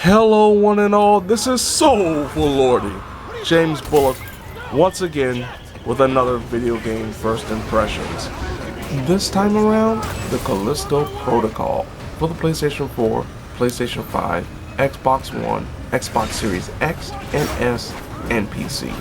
Hello one and all, this is Soulful Lordy, James Bullock, once again with another video game first impressions. This time around, the Callisto Protocol for the PlayStation 4, PlayStation 5, Xbox One, Xbox Series X and S, and PC.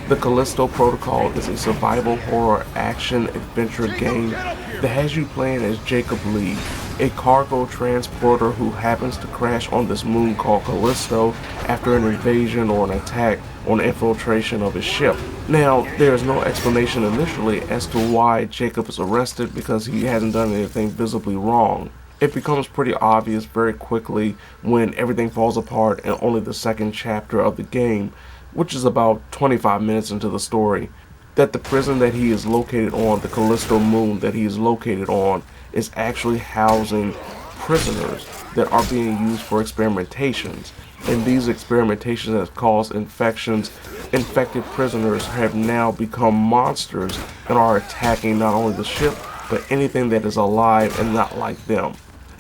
The Callisto Protocol is a survival horror action adventure game that has you playing as Jacob Lee, a cargo transporter who happens to crash on this moon called Callisto after an invasion or an attack on infiltration of his ship. Now, there is no explanation initially as to why Jacob is arrested because he hasn't done anything visibly wrong. It becomes pretty obvious very quickly when everything falls apart in only the second chapter of the game, which is about 25 minutes into the story, that the prison that he is located on, the Callisto moon that he is located on, is actually housing prisoners that are being used for experimentations. And these experimentations have caused infections. Infected prisoners have now become monsters and are attacking not only the ship, but anything that is alive and not like them.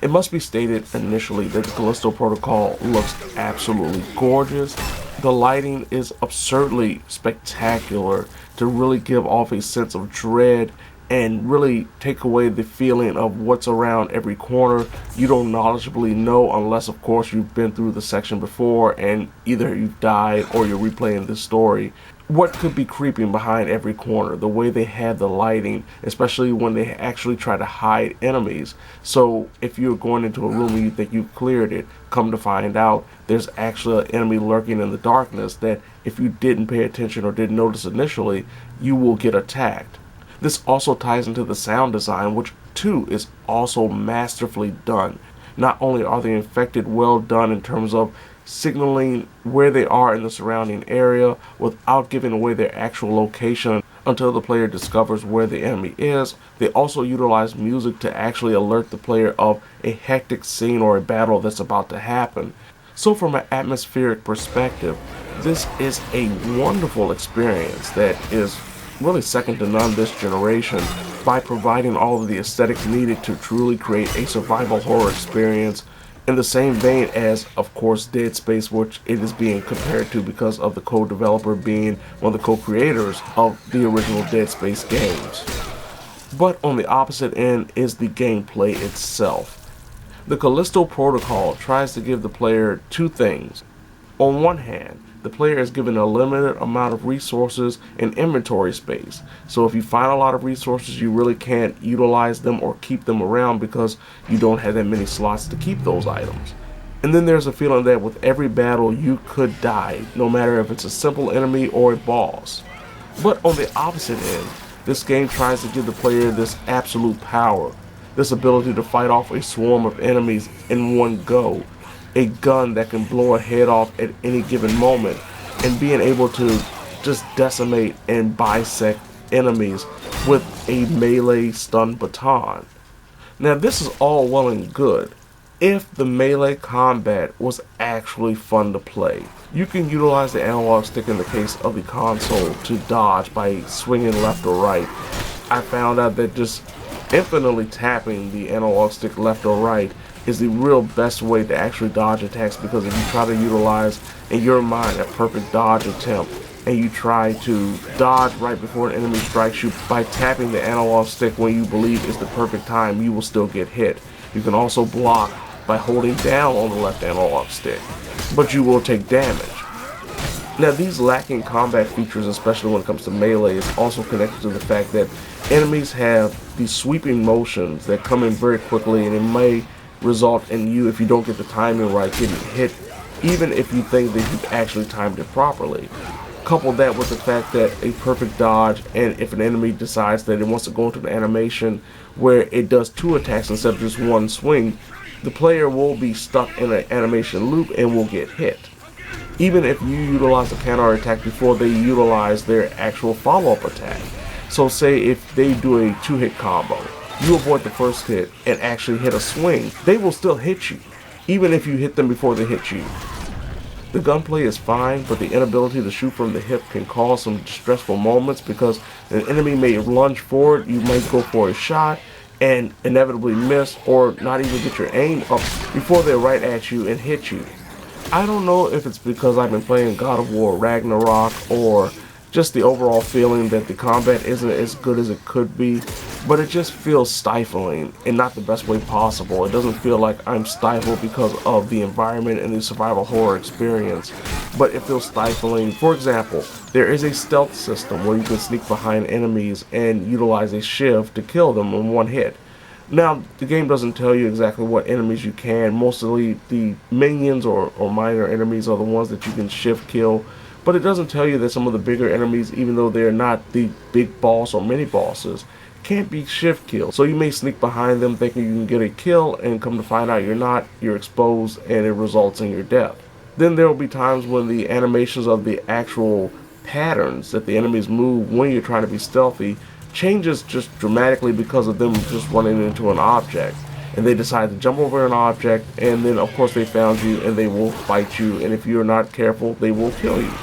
It must be stated initially that the Callisto Protocol looks absolutely gorgeous. The lighting is absurdly spectacular to really give off a sense of dread and really take away the feeling of what's around every corner. You don't knowledgeably know unless of course you've been through the section before and either you've died or you're replaying this story. What could be creeping behind every corner, the way they have the lighting, especially when they actually try to hide enemies. So if you're going into a room and you think you've cleared it, come to find out there's actually an enemy lurking in the darkness that if you didn't pay attention or didn't notice initially, you will get attacked. This also ties into the sound design, which too is also masterfully done. Not only are the infected well done in terms of signaling where they are in the surrounding area without giving away their actual location until the player discovers where the enemy is, they also utilize music to actually alert the player of a hectic scene or a battle that's about to happen. So from an atmospheric perspective, this is a wonderful experience that is really second to none this generation by providing all of the aesthetics needed to truly create a survival horror experience in the same vein as, of course, Dead Space, which it is being compared to because of the co-developer being one of the co-creators of the original Dead Space games. But on the opposite end is the gameplay itself. The Callisto Protocol tries to give the player two things. On one hand, the player is given a limited amount of resources and inventory space. So if you find a lot of resources, you really can't utilize them or keep them around because you don't have that many slots to keep those items. And then there's a feeling that with every battle you could die, no matter if it's a simple enemy or a boss. But on the opposite end, this game tries to give the player this absolute power, this ability to fight off a swarm of enemies in one go. A gun that can blow a head off at any given moment, and being able to just decimate and bisect enemies with a melee stun baton. Now this is all well and good if the melee combat was actually fun to play. You can utilize the analog stick in the case of the console to dodge by swinging left or right. I found out that just infinitely tapping the analog stick left or right is the real best way to actually dodge attacks, because if you try to utilize in your mind a perfect dodge attempt and you try to dodge right before an enemy strikes you by tapping the analog stick when you believe is the perfect time, you will still get hit. You can also block by holding down on the left analog stick, but you will take damage. Now these lacking combat features, especially when it comes to melee, is also connected to the fact that enemies have these sweeping motions that come in very quickly, and it may result in you, if you don't get the timing right, getting hit even if you think that you've actually timed it properly. Couple that with the fact that a perfect dodge, and if an enemy decides that it wants to go into an animation where it does two attacks instead of just one swing, the player will be stuck in an animation loop and will get hit. Even if you utilize a counter attack before they utilize their actual follow-up attack. So say if they do a two-hit combo, you avoid the first hit and actually hit a swing, they will still hit you, even if you hit them before they hit you. The gunplay is fine, but the inability to shoot from the hip can cause some stressful moments because an enemy may lunge forward, you might go for a shot, and inevitably miss or not even get your aim up before they're right at you and hit you. I don't know if it's because I've been playing God of War Ragnarok or just the overall feeling that the combat isn't as good as it could be, but it just feels stifling in not the best way possible. It doesn't feel like I'm stifled because of the environment and the survival horror experience, but it feels stifling. For example, there is a stealth system where you can sneak behind enemies and utilize a shiv to kill them in one hit. Now, the game doesn't tell you exactly what enemies you can. Mostly the minions or minor enemies are the ones that you can shift kill. But it doesn't tell you that some of the bigger enemies, even though they're not the big boss or mini bosses, can't be shift killed. So you may sneak behind them thinking you can get a kill, and come to find out you're not. You're exposed and it results in your death. Then there will be times when the animations of the actual patterns that the enemies move when you're trying to be stealthy changes just dramatically because of them just running into an object, and they decide to jump over an object, and then of course they found you and they will fight you, and if you're not careful they will kill you.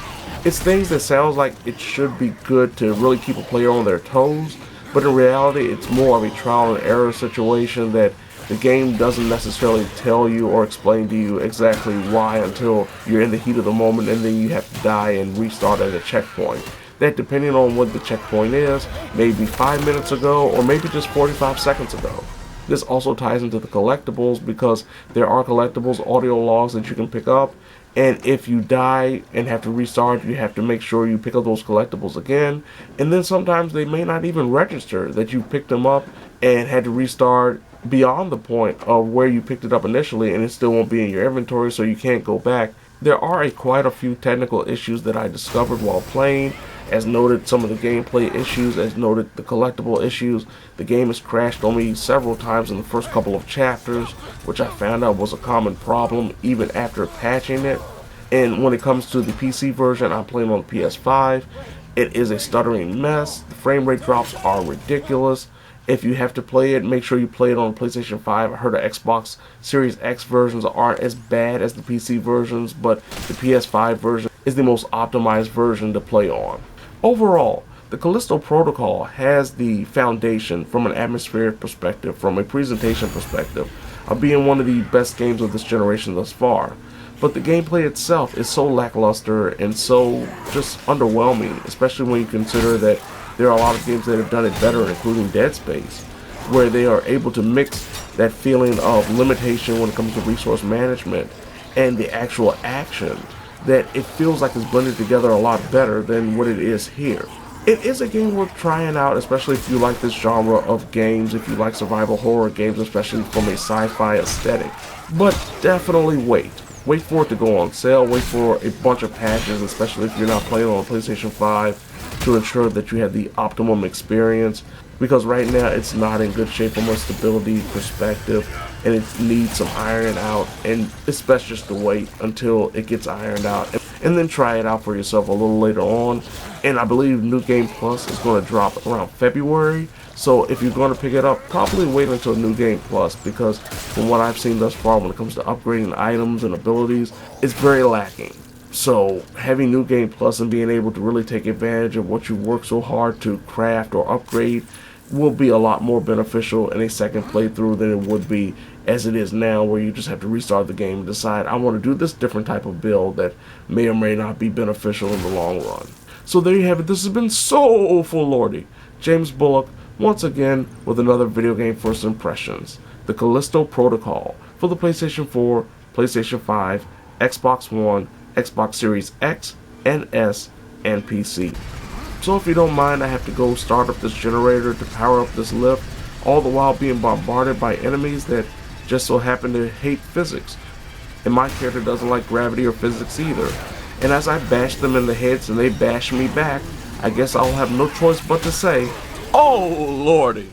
It's things that sounds like it should be good to really keep a player on their toes, but in reality it's more of a trial and error situation that the game doesn't necessarily tell you or explain to you exactly why until you're in the heat of the moment, and then you have to die and restart at a checkpoint that, depending on what the checkpoint is, maybe 5 minutes ago or maybe just 45 seconds ago. This also ties into the collectibles, because there are collectibles, audio logs that you can pick up, and if you die and have to restart, you have to make sure you pick up those collectibles again, and then sometimes they may not even register that you picked them up and had to restart beyond the point of where you picked it up initially, and it still won't be in your inventory, so you can't go back. There are quite a few technical issues that I discovered while playing. As noted, some of the gameplay issues, as noted, the collectible issues. The game has crashed on me several times in the first couple of chapters, which I found out was a common problem even after patching it. And when it comes to the PC version, I'm playing on the PS5. It is a stuttering mess. The frame rate drops are ridiculous. If you have to play it, make sure you play it on PlayStation 5. I heard the Xbox Series X versions aren't as bad as the PC versions, but the PS5 version is the most optimized version to play on. Overall, the Callisto Protocol has the foundation from an atmospheric perspective, from a presentation perspective, of being one of the best games of this generation thus far. But the gameplay itself is so lackluster and so just underwhelming, especially when you consider that there are a lot of games that have done it better, including Dead Space, where they are able to mix that feeling of limitation when it comes to resource management and the actual action, that it feels like it's blended together a lot better than what it is here. It is a game worth trying out, especially if you like this genre of games, if you like survival horror games, especially from a sci-fi aesthetic. But definitely wait. Wait for it to go on sale, wait for a bunch of patches, especially if you're not playing on PlayStation 5, to ensure that you have the optimum experience, because right now it's not in good shape from a stability perspective, and it needs some ironing out, and it's best just to wait until it gets ironed out, and then try it out for yourself a little later on. And I believe New Game Plus is going to drop around February, so if you're going to pick it up, probably wait until New Game Plus, because from what I've seen thus far when it comes to upgrading items and abilities, it's very lacking. So having New Game Plus and being able to really take advantage of what you work so hard to craft or upgrade will be a lot more beneficial in a second playthrough than it would be as it is now, where you just have to restart the game and decide, I want to do this different type of build that may or may not be beneficial in the long run. So there you have it. This has been so full lordy. James Bullock, once again with another video game first impressions. The Callisto Protocol for the PlayStation 4, PlayStation 5, Xbox One, Xbox Series X and S, and PC. So if you don't mind, I have to go start up this generator to power up this lift, all the while being bombarded by enemies that just so happen to hate physics. And my character doesn't like gravity or physics either. And as I bash them in the heads and they bash me back, I guess I'll have no choice but to say, oh lordy.